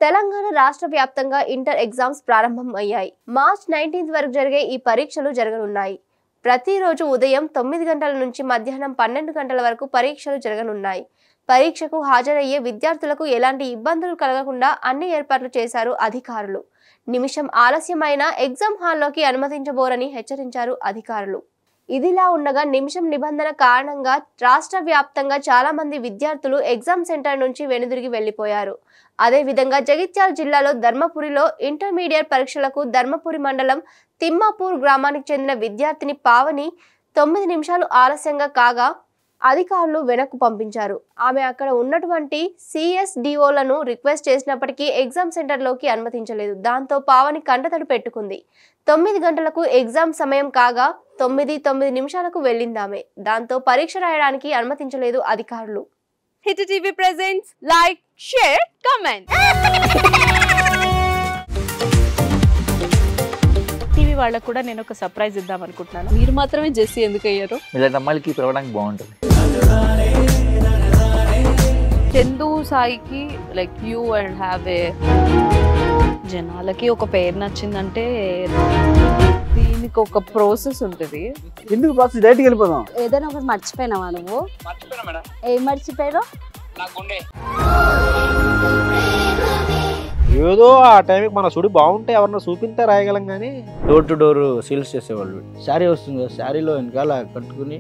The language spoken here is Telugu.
తెలంగాణ రాష్ట్ర వ్యాప్తంగా ఇంటర్ ఎగ్జామ్స్ ప్రారంభం అయ్యాయి. మార్చ్ 19 వరకు జరిగే ఈ పరీక్షలు జరగనున్నాయి. ప్రతిరోజు ఉదయం 9 గంటల నుంచి మధ్యాహ్నం 12 గంటల వరకు పరీక్షలు జరగనున్నాయి. పరీక్షకు హాజరయ్యే విద్యార్థులకు ఎలాంటి ఇబ్బందులు కలగకుండా అన్ని ఏర్పాట్లు చేశారు అధికారులు. నిమిషం ఆలస్యమైన ఎగ్జామ్ హాల్లోకి అనుమతించబోరని హెచ్చరించారు అధికారులు. ఇదిలా ఉండగా నిమిషం నిబంధన కారణంగా రాష్ట్ర వ్యాప్తంగా చాలా మంది విద్యార్థులు ఎగ్జామ్ సెంటర్ నుంచి వెనుదిరిగి వెళ్లిపోయారు. అదేవిధంగా జగిత్యాల జిల్లాలో ధర్మపురిలో ఇంటర్మీడియట్ పరీక్షలకు ధర్మపురి మండలం తిమ్మాపూర్ గ్రామానికి చెందిన విద్యార్థిని పావని 9 నిమిషాలు ఆలస్యంగా కాగా అధికారులు వెనక్కు పంపించారు. ఆమె అక్కడ ఉన్నటువంటి CSDOలను రిక్వెస్ట్ చేసినప్పటికీ ఎగ్జామ్ సెంటర్లోకి అనుమతించలేదు. దాంతో పావని కంటతడి పెట్టుకుంది. 9 గంటలకు ఎగ్జామ్ సమయం కాగా 9 నిమిషాలకు వెళ్ళిందామె. దాంతో పరీక్ష రాయడానికి అనుమతించలేదు అధికారులు. Hit TV presents like, share, comment. TV వాళ్ళకు కూడా నేను ఒక సర్ప్రైజ్ ఇద్దాం అనుకుంటున్నాను. మీరు మాత్రమే జెస్సీ ఎందుకు అయ్యారు? ఇలాంటి అమ్మాయిలకి పిలవడానికి బాగుంటుంది. చందు సాయికి like you and have a జనాలకి ఒక పేరు నచ్చిందంటే దీనికి ఒక ప్రాసెస్ ఉంటుంది. ఎందుకు ప్రాసెస్ డైరెక్ట్‌గా వెళ్ళిపోదాం. ఏదైనా ఒకటి మర్చిపోయినావా నువ్వు? మర్చిపోయినా మేడం. ఏం మర్చిపోయావు? నా గుండె. ఏదో ఆ టైంకి మన సుడి బాగుంటే ఎవరన్నా చూపిస్తే రాయగలం కానీ డోర్ టు డోర్ సేల్స్ చేసేవాళ్ళు. శారీ వస్తుంది, శారీలో వెనకాల కట్టుకుని